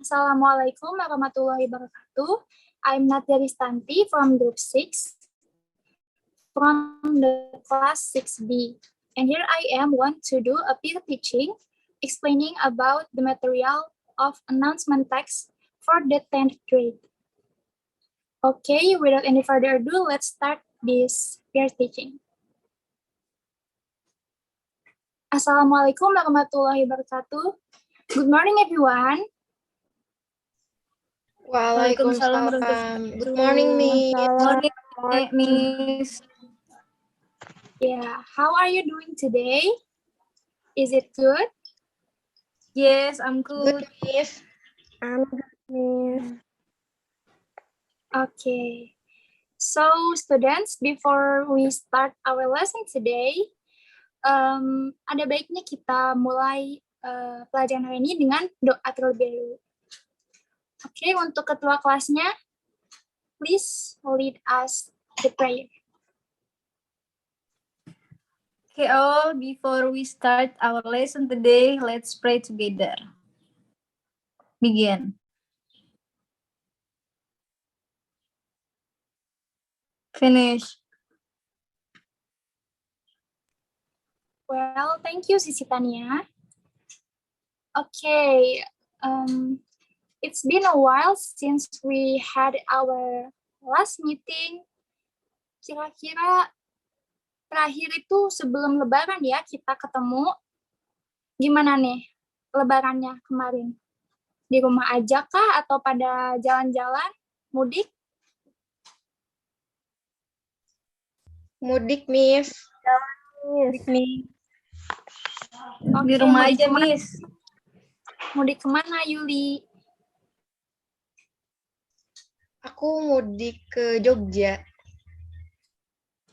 Assalamualaikum warahmatullahi wabarakatuh. I'm Nadia Ristanti from Group 6 from the class 6B. And here I am want to do a peer teaching explaining about the material of announcement text for the 10th grade. Okay, without any further ado, let's start this peer teaching. Assalamualaikum warahmatullahi wabarakatuh. Good morning, everyone. Waalaikumsalam. Good morning, Miss. Good morning, Miss. Yeah, how are you doing today? Is it good? Yes, I'm good. Good, Miss. I'm good, Miss. Okay. So, students, before we start our lesson today, ada baiknya kita mulai pelajaran hari ini dengan doa terlebih dahulu. Oke, untuk ketua kelasnya, please lead us the prayer. Okay, all, before we start our lesson today, let's pray together. Begin. Finish. Well, thank you, Sisi Tania. Okay, it's been a while since we had our last meeting. Kira-kira terakhir itu sebelum Lebaran ya kita ketemu. Gimana nih Lebarannya kemarin? Di rumah aja kah atau pada jalan-jalan, mudik? Mudik, Miss. Mudik, Miss. Oke, Di rumah mudik aja, kemana? Miss. Mudik kemana, Yuli? Aku mudik ke Jogja.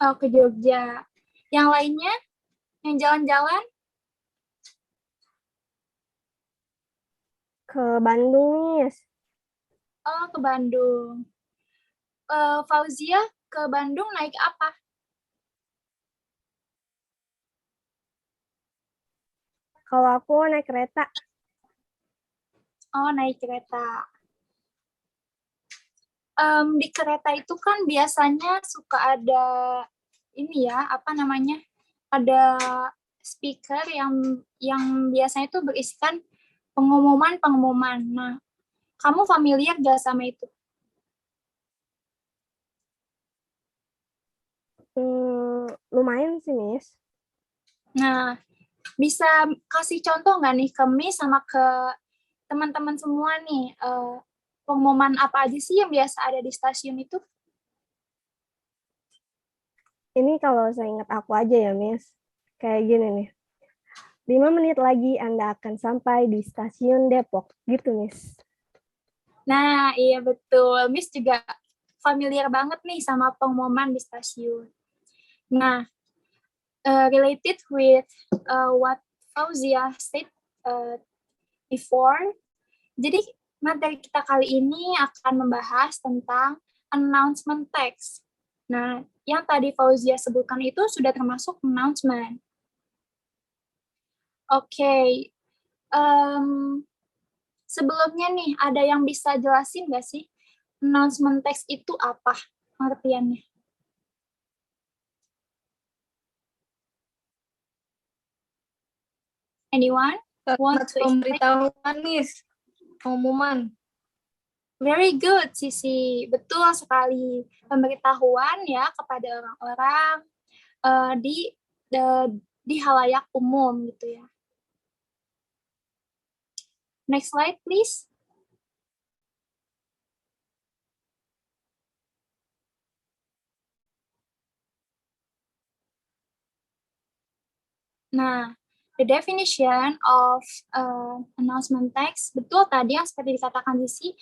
Oh, ke Jogja. Yang lainnya? Yang jalan-jalan? Ke Bandung, Miss. Oh, ke Bandung. Fauzia ke Bandung naik apa? Kalau aku naik kereta. Oh, naik kereta. Di kereta itu kan biasanya suka ada ini ya, apa namanya? Ada speaker yang biasanya itu berisikan pengumuman-pengumuman. Nah, kamu familiar gak sama itu? Lumayan sih, Miss. Nah, bisa kasih contoh nggak nih ke Miss sama ke teman-teman semua nih, pengumuman apa aja sih yang biasa ada di stasiun itu? Ini kalau saya ingat aku aja ya, Miss. Kayak gini nih. 5 menit lagi Anda akan sampai di stasiun Depok. Gitu, Miss. Nah, iya betul. Miss juga familiar banget nih sama pengumuman di stasiun. Nah, related with what Fauzia said before, jadi materi kita kali ini akan membahas tentang announcement text. Nah, yang tadi Fauzia sebutkan itu sudah termasuk announcement. Oke, sebelumnya nih, ada yang bisa jelasin nggak sih announcement text itu apa pengertiannya? Anyone want to explain? Pemberitahuan, Miss. Pengumuman. Very good, Sisi. Betul sekali. Pemberitahuan ya kepada orang-orang di halayak umum gitu ya. Next slide, please. Nah, the definition of announcement text, betul tadi yang seperti dikatakan Sisi,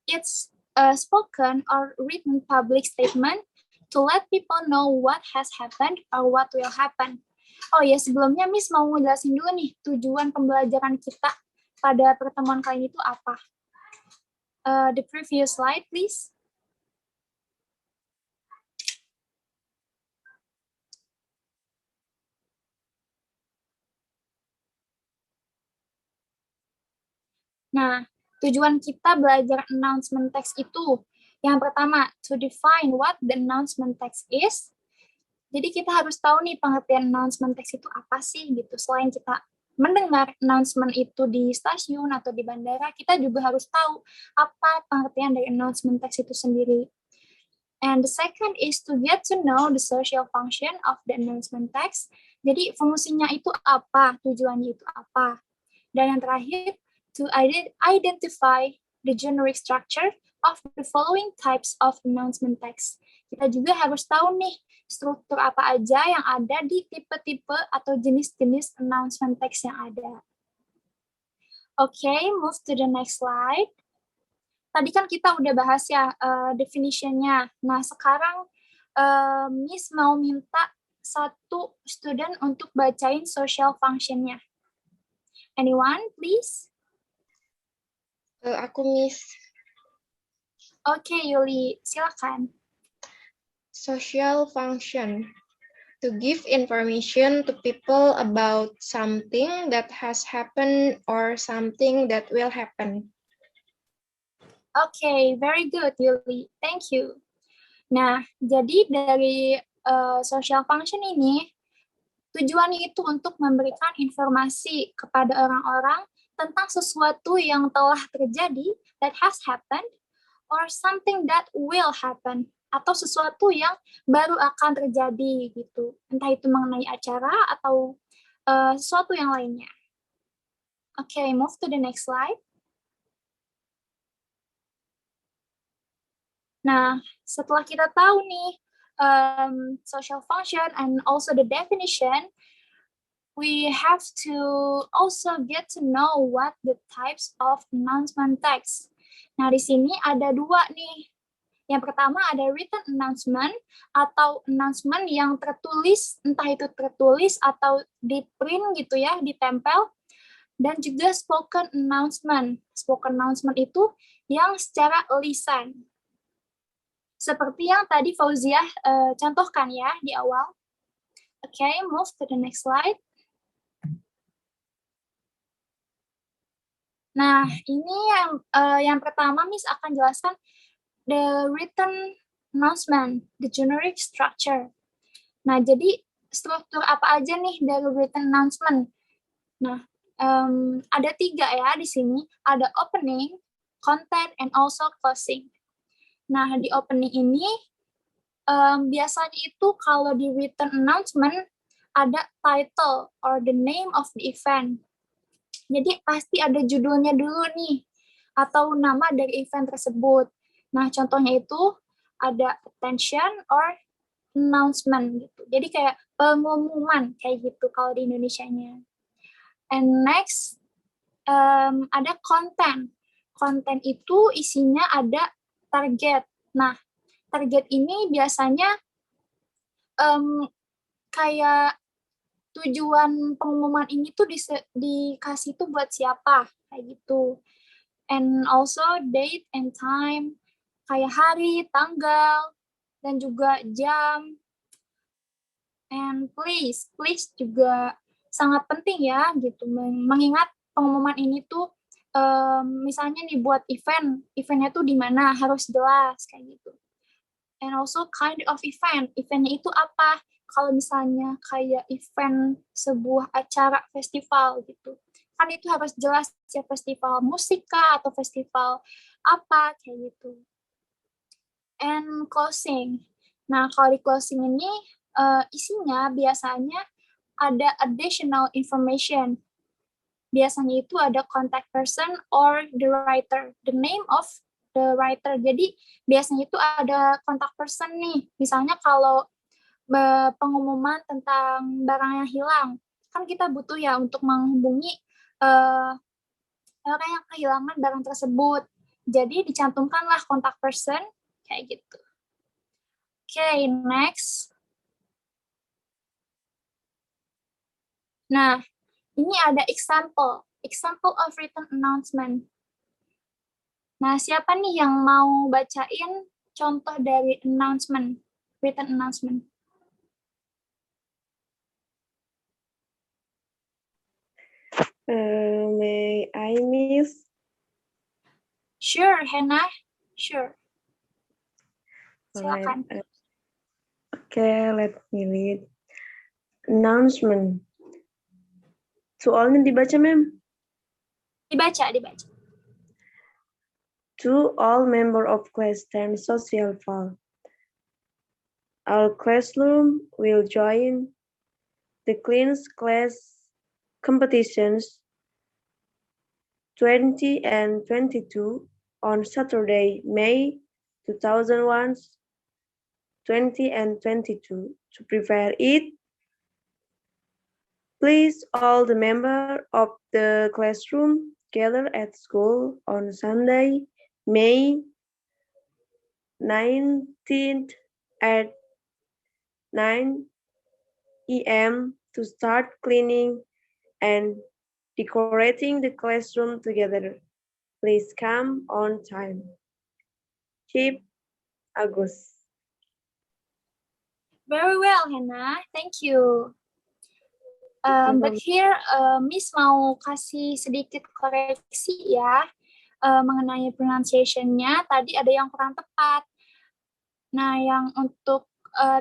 it's a spoken or written public statement to let people know what has happened or what will happen. Oh ya, sebelumnya Miss mau ngejelasin dulu nih tujuan pembelajaran kita pada pertemuan kali ini itu apa. The previous slide, please. Nah, tujuan kita belajar announcement text itu. Yang pertama, to define what the announcement text is. Jadi kita harus tahu nih pengertian announcement text itu apa sih gitu. Selain kita mendengar announcement itu di stasiun atau di bandara, kita juga harus tahu apa pengertian dari announcement text itu sendiri. And the second is to get to know the social function of the announcement text. Jadi fungsinya itu apa, tujuannya itu apa. Dan yang terakhir, to identify the generic structure of the following types of announcement text. Kita juga harus tahu nih struktur apa aja yang ada di tipe-tipe atau jenis-jenis announcement text yang ada. Okay, move to the next slide. Tadi kan kita udah bahas ya definition-nya. Nah, sekarang Miss mau minta satu student untuk bacain social function-nya. Anyone, please? Aku Miss. Oke, Yuli, silakan. Social function. To give information to people about something that has happened or something that will happen. Okay, very good, Yuli. Thank you. Nah, jadi dari social function ini, tujuannya itu untuk memberikan informasi kepada orang-orang tentang sesuatu yang telah terjadi, that has happened, or something that will happen, atau sesuatu yang baru akan terjadi gitu. Entah itu mengenai acara atau sesuatu yang lainnya. Okay, move to the next slide. Nah, setelah kita tahu nih social function and also the definition, we have to also get to know what the types of announcement text. Nah, di sini ada dua nih. Yang pertama ada written announcement atau announcement yang tertulis, entah itu tertulis atau di print gitu ya, ditempel. Dan juga spoken announcement. Spoken announcement itu yang secara lisan. Seperti yang tadi Fauziah contohkan ya di awal. Okay, move to the next slide. Nah, ini yang pertama Miss akan jelaskan the written announcement, the generic structure. Nah, jadi struktur apa aja nih dari written announcement? Nah, ada 3 ya di sini. Ada opening, content, and also closing. Nah, di opening ini biasanya itu kalau di written announcement ada title or the name of the event. Jadi pasti ada judulnya dulu nih atau nama dari event tersebut. Nah, contohnya itu ada attention or announcement gitu. Jadi kayak pengumuman kayak gitu kalau di Indonesianya. And next ada content. Konten itu isinya ada target. Nah, target ini biasanya kayak tujuan pengumuman ini tuh dikasih tuh buat siapa, kayak gitu. And also date and time, kayak hari, tanggal, dan juga jam. And place juga sangat penting ya, gitu. Mengingat pengumuman ini tuh misalnya nih buat eventnya tuh di mana harus jelas kayak gitu. And also kind of eventnya itu apa? Kalau misalnya kayak event sebuah acara festival gitu, kan itu harus jelas ya festival musik kah atau festival apa kayak gitu. And closing. Nah kalau di closing ini isinya biasanya ada additional information. Biasanya itu ada contact person or the writer, the name of the writer. Jadi biasanya itu ada contact person nih. Misalnya kalau pengumuman tentang barang yang hilang, kan kita butuh ya untuk menghubungi orang yang kehilangan barang tersebut. Jadi dicantumkanlah contact person kayak gitu. Okay, next. Nah, ini ada example of written announcement. Nah, siapa nih yang mau bacain contoh dari announcement, written announcement? May I, Miss? Sure, Hannah. Sure. Alright. Silakan. Okay, let me read. Announcement. To all ini dibaca, ma'am? Dibaca. To all member of class 10 social file. Our classroom will join the Clean Class competitions 20 and 22 on Saturday, May 2001, 20 and 22. To prepare it, please all the members of the classroom gather at school on Sunday, May 19th at 9 a.m. to start cleaning and decorating the classroom together. Please come on time. Chief Agus. Very well, Hannah. Thank you. But here, Miss mau kasih sedikit koreksi ya mengenai pronunciation-nya. Tadi ada yang kurang tepat. Nah, yang untuk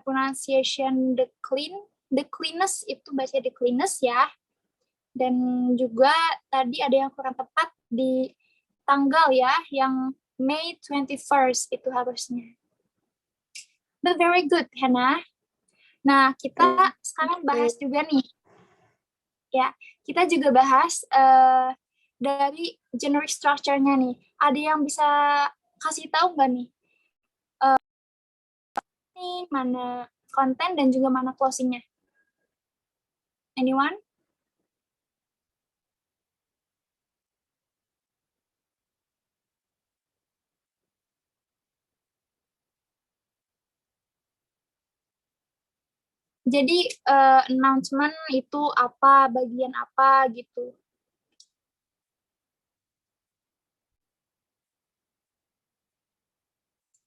pronunciation the cleanest itu baca the cleanest ya. Dan juga tadi ada yang kurang tepat di tanggal ya, yang May 21st itu harusnya. But very good, Hannah. Nah, kita sekarang bahas juga nih. Ya, kita juga bahas dari generic structure-nya nih. Ada yang bisa kasih tahu nggak nih? Ini mana konten dan juga mana closing-nya? Anyone? Jadi announcement itu apa, bagian apa gitu.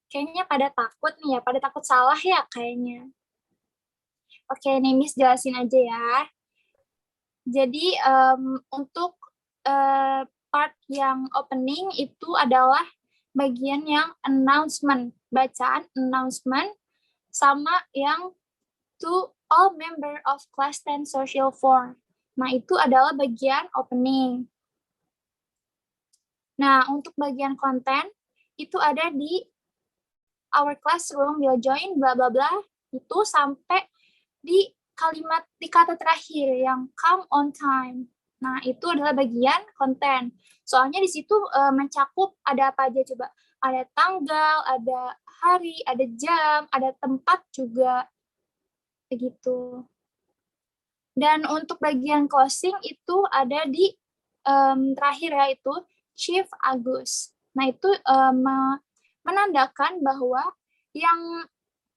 Kayaknya pada takut nih ya, pada takut salah ya kayaknya. Oke, nih Miss jelasin aja ya. Jadi untuk part yang opening itu adalah bagian yang announcement, bacaan announcement, sama yang to all member of class 10 social form. Nah, itu adalah bagian opening. Nah, untuk bagian konten, itu ada di our classroom will join bla bla bla, itu sampai di kalimat, di kata terakhir yang come on time. Nah, itu adalah bagian konten. Soalnya di situ mencakup ada apa aja coba. Ada tanggal, ada hari, ada jam, ada tempat juga. Begitu. Dan untuk bagian closing itu ada di terakhir yaitu Chief Agus. Nah, itu menandakan bahwa yang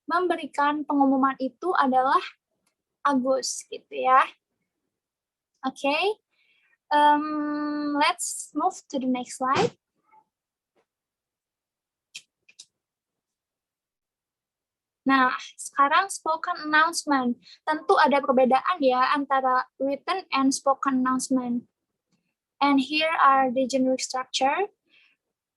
memberikan pengumuman itu adalah Agus, gitu ya. Oke. Let's move to the next slide. Nah, sekarang spoken announcement. Tentu ada perbedaan ya antara written and spoken announcement. And here are the generic structure.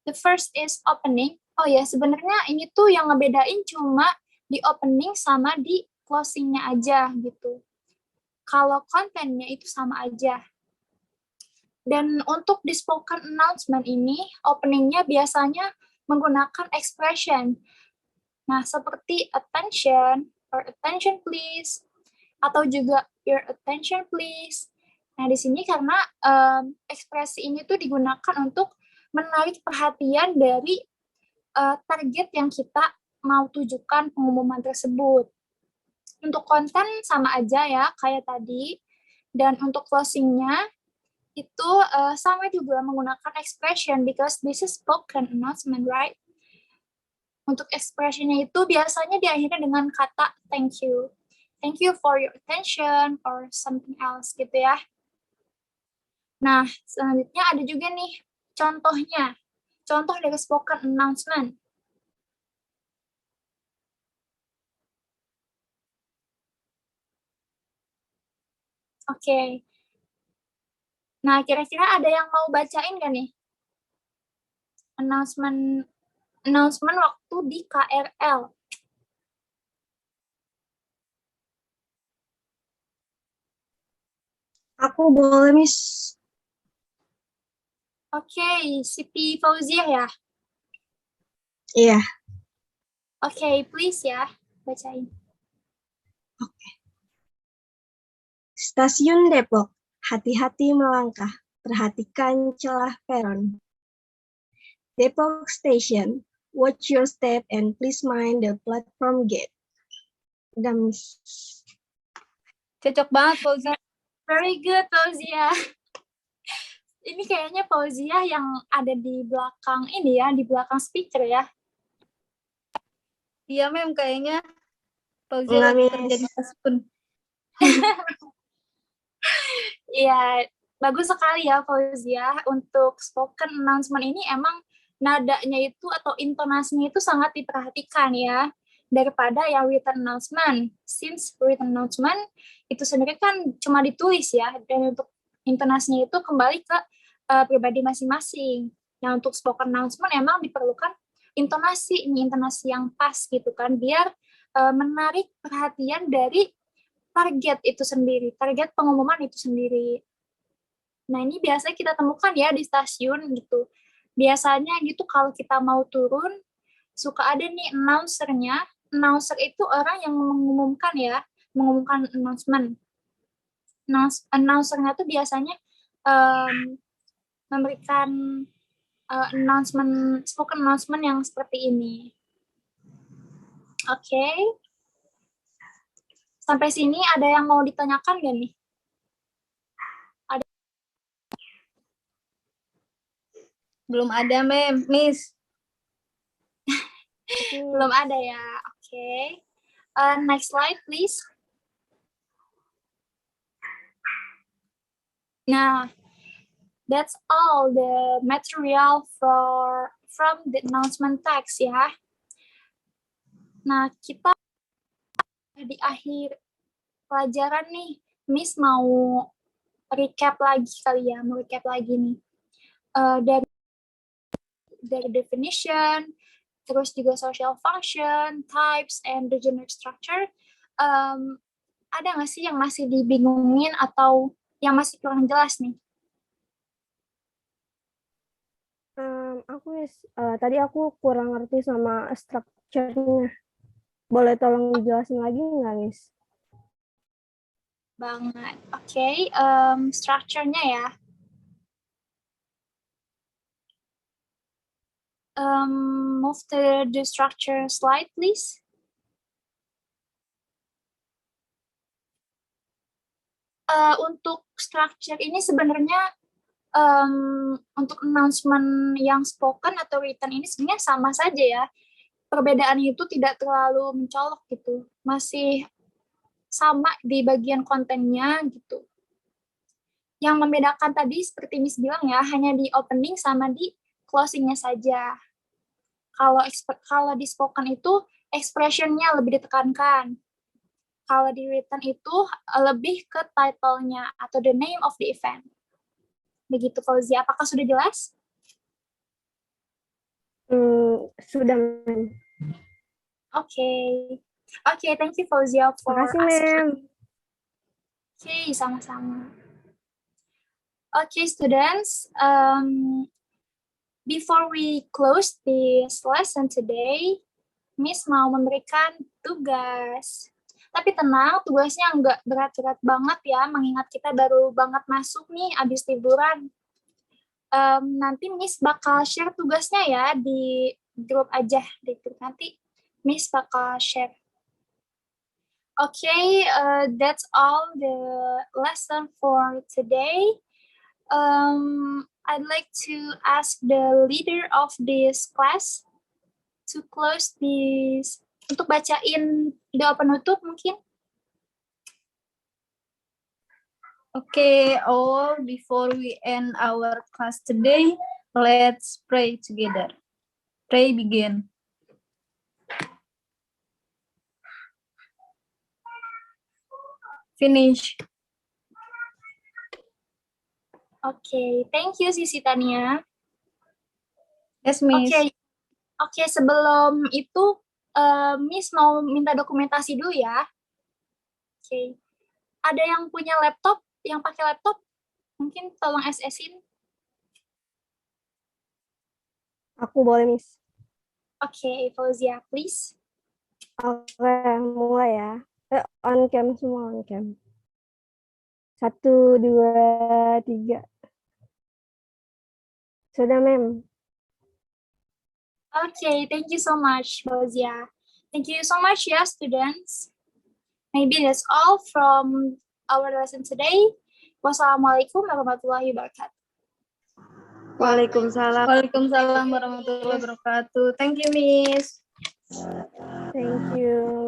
The first is opening. Oh ya, sebenarnya ini tuh yang ngebedain cuma di opening sama di closing-nya aja gitu. Kalau kontennya itu sama aja. Dan untuk di spoken announcement ini, opening-nya biasanya menggunakan expression. Nah, seperti attention, or attention please, atau juga your attention please. Nah, di sini karena ekspresi ini tuh digunakan untuk menarik perhatian dari target yang kita mau tujukan pengumuman tersebut. Untuk konten sama aja ya, kayak tadi. Dan untuk closing-nya, itu sama juga menggunakan expression, because this is spoken announcement, right? Untuk expression-nya itu biasanya diakhiri dengan kata thank you. Thank you for your attention or something else gitu ya. Nah, selanjutnya ada juga nih contohnya. Contoh dari spoken announcement. Oke. Nah, kira-kira ada yang mau bacain gak nih? announcement waktu di KRL. Aku boleh, Miss. Oke, Siti Fauzia ya. Iya. Oke, please ya, bacain. Stasiun Depok, hati-hati melangkah, perhatikan celah peron. Depok Station, watch your step and please mind the platform gate. Udah, Miss. Cocok banget Fauzia. Very good, Fauzia. Ini kayaknya Fauzia yang ada di belakang ini ya, di belakang speaker ya. Iya, Mem, kayaknya Fauzia Enggak, lagi Miss. kerja di stasiun. Iya, bagus sekali ya Fauzia. Untuk spoken announcement ini emang nadanya itu atau intonasinya itu sangat diperhatikan ya, daripada yang written announcement. Since written announcement itu sendiri kan cuma ditulis ya, dan untuk intonasinya itu kembali ke pribadi masing-masing. Nah, untuk spoken announcement emang diperlukan intonasi yang pas gitu kan, biar menarik perhatian dari target itu sendiri, target pengumuman itu sendiri. Nah, ini biasanya kita temukan ya di stasiun gitu. Biasanya gitu kalau kita mau turun, suka ada nih announcer-nya. Announcer itu orang yang mengumumkan ya, mengumumkan announcement. Announcer-nya tuh biasanya memberikan announcement, spoken announcement yang seperti ini. Oke. Sampai sini ada yang mau ditanyakan nggak nih? Belum ada, Mem. Miss. Belum ada ya. Oke. Next slide, please. Nah, that's all the material from the announcement text ya. Nah, kita di akhir pelajaran nih, Miss mau recap lagi kali ya, mau recap lagi nih. Dari definition, terus juga social function, types, and the generic structure. Ada nggak sih yang masih dibingungin atau yang masih kurang jelas nih? Tadi aku kurang ngerti sama structure-nya. Boleh tolong dijelasin lagi nggak, Miss? Banget. Oke, structure-nya ya. Move to the structure slide, please. Untuk structure ini sebenarnya untuk announcement yang spoken atau written ini sebenarnya sama saja ya. Perbedaan itu tidak terlalu mencolok gitu. Masih sama di bagian kontennya gitu. Yang membedakan tadi seperti Miss bilang ya, hanya di opening sama di closing-nya saja. Kalau di spoken itu expression-nya lebih ditekankan. Kalau di written itu lebih ke title-nya atau the name of the event. Begitu, Fauzia. Apakah sudah jelas? Sudah, Mem. Oke, thank you, Fauzia, for Makasih, Mem. Oke, sama-sama. Okay, students, before we close this lesson today, Miss mau memberikan tugas. Tapi tenang, tugasnya nggak berat-berat banget ya, mengingat kita baru banget masuk nih, abis liburan. Nanti Miss bakal share tugasnya ya di grup aja, di grup nanti Miss bakal share. Okay, that's all the lesson for today. I'd like to ask the leader of this class to close this, untuk bacain doa penutup mungkin. Okay, all, before we end our class today, let's pray together. Pray begin. Finish. Okay, thank you Sisi Tania. Yes, Miss. Oke, sebelum itu Miss mau minta dokumentasi dulu ya. Oke. Ada yang punya laptop, yang pakai laptop? Mungkin tolong SS-in. Aku boleh, Miss. Oke, Fauzia, please. Oke, mulai ya. On cam semua, on cam. 1, 2, 3. Sudah, Mem. Okay, thank you so much, Fauzia. Thank you so much, yeah, students. Maybe that's all from our lesson today. Wassalamualaikum warahmatullahi wabarakatuh. Waalaikumsalam. Waalaikumsalam warahmatullahi wabarakatuh. Thank you, Miss. Thank you.